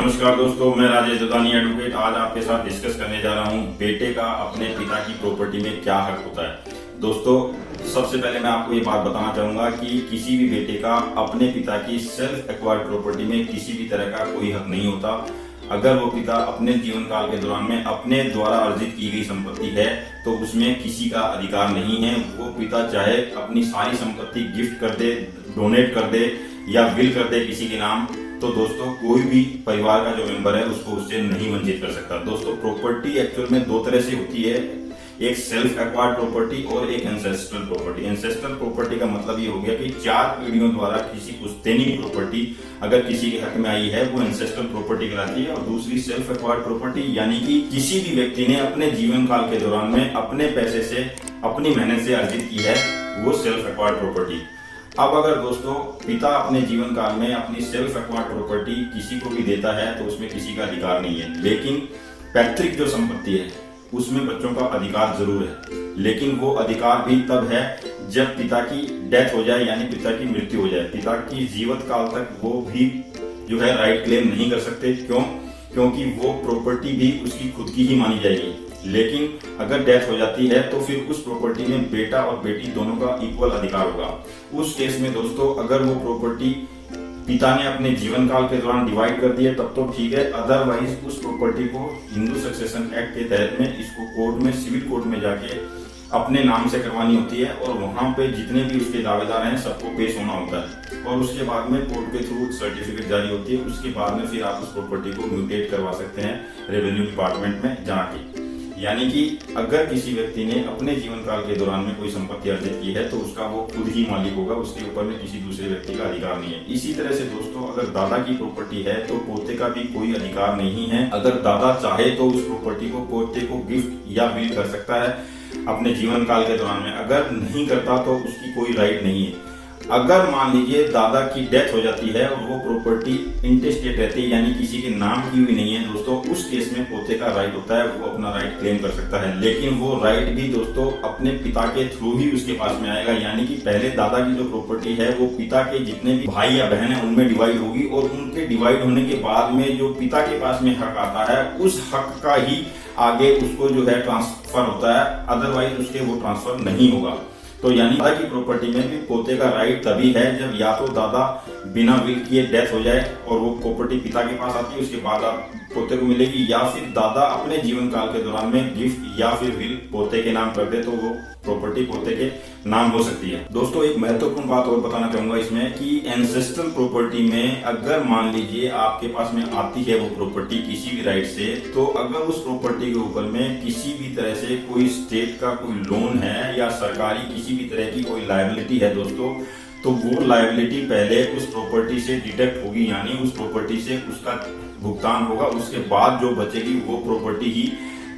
नमस्कार दोस्तों, मैं राजेश ददानी एडवोकेट आज आपके साथ डिस्कस करने जा रहा हूं बेटे का अपने पिता की प्रॉपर्टी में क्या हक होता है। दोस्तों, सबसे पहले मैं आपको ये बात बताना चाहूंगा कि किसी भी बेटे का अपने पिता की सेल्फ एक्वायर्ड प्रॉपर्टी में किसी भी तरह का कोई हक नहीं होता। अगर वो पिता अपने जीवन काल के दौरान में अपने द्वारा अर्जित की गई संपत्ति है तो उसमें किसी का अधिकार नहीं है। वो पिता चाहे अपनी सारी संपत्ति गिफ्ट कर दे, डोनेट कर दे या विल कर दे किसी के नाम, तो दोस्तों कोई भी परिवार का जो मेंबर है उसको उससे नहीं वंचित कर सकता। दोस्तों, प्रॉपर्टी एक्चुअल में दो तरह से होती है, एक सेल्फ एक्वायर्ड प्रॉपर्टी और एक एंसेस्ट्रल प्रॉपर्टी। एंसेस्ट्रल प्रॉपर्टी का मतलब ये हो गया कि 4 पीढ़ियों द्वारा किसी पुश्तैनी प्रॉपर्टी अगर किसी के हक में आई है वो एंसेस्ट्रल प्रॉपर्टी कहलाती है। और दूसरी सेल्फ एक्वायर्ड प्रॉपर्टी यानी कि किसी भी व्यक्ति ने अपने जीवन काल के दौरान में अपने पैसे से, अपनी मेहनत से अर्जित की है, वो सेल्फ एक्वायर्ड प्रॉपर्टी। अब अगर दोस्तों पिता अपने जीवन काल में अपनी सेल्फ एक्वायर्ड प्रॉपर्टी किसी को भी देता है तो उसमें किसी का अधिकार नहीं है। लेकिन पैतृक जो संपत्ति है उसमें बच्चों का अधिकार जरूर है, लेकिन वो अधिकार भी तब है जब पिता की डेथ हो जाए, यानी पिता की मृत्यु हो जाए। पिता की जीवित काल तक वो भी जो है राइट क्लेम नहीं कर सकते। क्योंकि वो प्रॉपर्टी भी उसकी खुद की ही मानी जाएगी। लेकिन अगर डेथ हो जाती है तो फिर उस प्रॉपर्टी में बेटा और बेटी दोनों का इक्वल अधिकार होगा। उस केस में दोस्तों अगर वो प्रॉपर्टी पिता ने अपने जीवन काल के दौरान डिवाइड कर दी है तब तो ठीक है, अदरवाइज उस प्रॉपर्टी को हिंदू सक्सेशन एक्ट के तहत में इसको कोर्ट में, सिविल कोर्ट में जाके अपने नाम से करवानी होती है और वहां पे जितने भी उसके दावेदार हैं सबको पेश होना होता है और उसके बाद में कोर्ट के थ्रू सर्टिफिकेट जारी होती है। उसके बाद में फिर आप उस प्रॉपर्टी को म्यूटेट करवा सकते हैं रेवेन्यू डिपार्टमेंट में जाके। यानी कि अगर किसी व्यक्ति ने अपने जीवन काल के दौरान में कोई संपत्ति अर्जित की है तो उसका वो खुद ही मालिक होगा, उसके ऊपर में किसी दूसरे व्यक्ति का अधिकार नहीं है। इसी तरह से दोस्तों अगर दादा की प्रॉपर्टी है तो पोते का भी कोई अधिकार नहीं है। अगर दादा चाहे तो उस प्रॉपर्टी को पोते को गिफ्ट या विल कर सकता है अपने जीवन काल के दौरान में, अगर नहीं करता तो उसकी कोई राइट नहीं है। अगर मान लीजिए दादा की डेथ हो जाती है और वो प्रॉपर्टी इंटेस्टेट रहती है यानी किसी के नाम की हुई नहीं है दोस्तों, उस केस में पोते का राइट होता है, वो अपना राइट क्लेम कर सकता है। लेकिन वो राइट भी दोस्तों अपने पिता के थ्रू ही उसके पास में आएगा। यानी कि पहले दादा की जो प्रॉपर्टी है वो पिता के जितने भी भाई या बहन है उनमें डिवाइड होगी और उनके डिवाइड होने के बाद में जो पिता के पास में हक आता है उस हक का ही आगे उसको जो है ट्रांसफर होता है, अदरवाइज उसके वो ट्रांसफर नहीं होगा। तो यानी दादा की प्रॉपर्टी में भी पोते का राइट तभी है जब या तो दादा बिना विल किए डेथ हो जाए और वो प्रॉपर्टी पिता के पास आती है, उसके बाद पोते को मिलेगी, या फिर दादा अपने जीवन काल के दौरान में गिफ्ट या फिर विल पोते के नाम कर दे तो वो प्रॉपर्टी पोते के नाम हो सकती है। दोस्तों, एक महत्वपूर्ण बात और बताना चाहूंगा इसमें कि एंसेस्ट्रल प्रॉपर्टी में अगर मान लीजिए आपके पास में आती है वो प्रॉपर्टी किसी भी राइट से, तो अगर उस प्रॉपर्टी के ऊपर में किसी भी तरह से कोई स्टेट का कोई लोन है या सरकारी किसी भी तरह की कोई लायबिलिटी है दोस्तों, तो वो लायबिलिटी पहले उस प्रॉपर्टी से डिडक्ट होगी, यानी उस प्रॉपर्टी से उसका भुगतान होगा। उसके बाद जो बचेगी वो प्रॉपर्टी ही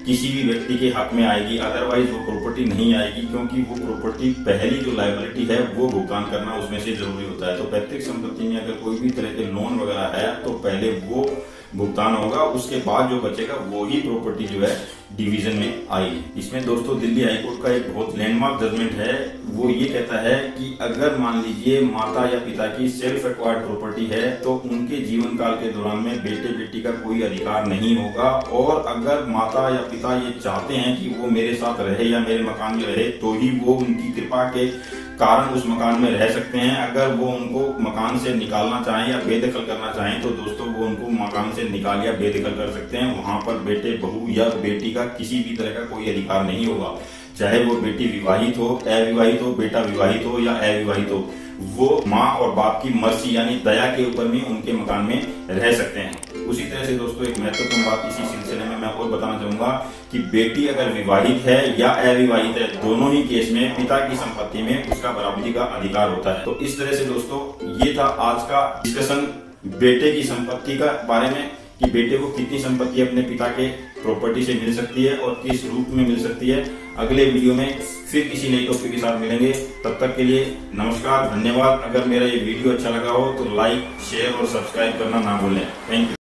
किसी भी व्यक्ति के हक में आएगी, अदरवाइज वो प्रॉपर्टी नहीं आएगी। क्योंकि वो प्रॉपर्टी पहली जो लायबिलिटी है वो भुगतान करना उसमें से जरूरी होता है। तो पैतृक संपत्ति में अगर कोई भी तरह के लोन वगैरह है तो पहले वो भुगतान होगा, उसके बाद जो बचेगा वो ही प्रॉपर्टी जो है डिवीजन में आएगी। इसमें दोस्तों दिल्ली हाईकोर्ट का एक बहुत लैंडमार्क जजमेंट है, वो ये कहता है कि अगर मान लीजिए माता या पिता की सेल्फ एक्वायर्ड प्रॉपर्टी है तो उनके जीवन काल के दौरान में बेटे बेटी का कोई अधिकार नहीं होगा। और अगर माता या पिता ये चाहते हैं कि वो मेरे साथ रहे या मेरे मकान में रहे तो ही वो उनकी कृपा के कारण उस मकान में रह सकते हैं। अगर वो उनको मकान से निकालना चाहें या बेदखल करना चाहें तो दोस्तों वो उनको मकान से निकाल या बेदखल कर सकते हैं। वहां पर बेटे, बहू या बेटी का किसी भी तरह का कोई अधिकार नहीं होगा, चाहे वो बेटी विवाहित हो, अविवाहित हो, बेटा विवाहित हो या अविवाहित हो। वो माँ और बाप की मर्जी यानी दया के ऊपर में उनके मकान में रह सकते हैं। उसी तरह से दोस्तों एक महत्वपूर्ण बात इसी सिलसिले में मैं और बताना चाहूंगा कि बेटी अगर विवाहित है या अविवाहित है, दोनों ही केस में पिता की संपत्ति में उसका बराबरी का अधिकार होता है। तो इस तरह से दोस्तों ये था आज का डिस्कशन बेटे की संपत्ति का बारे में कि बेटे को कितनी संपत्ति अपने पिता के प्रॉपर्टी से मिल सकती है और किस रूप में मिल सकती है। अगले वीडियो में फिर किसी नई टॉपिक के साथ मिलेंगे, तब तक के लिए नमस्कार, धन्यवाद। अगर मेरा ये वीडियो अच्छा लगा हो तो लाइक, शेयर और सब्सक्राइब करना ना भूलें। Thank you.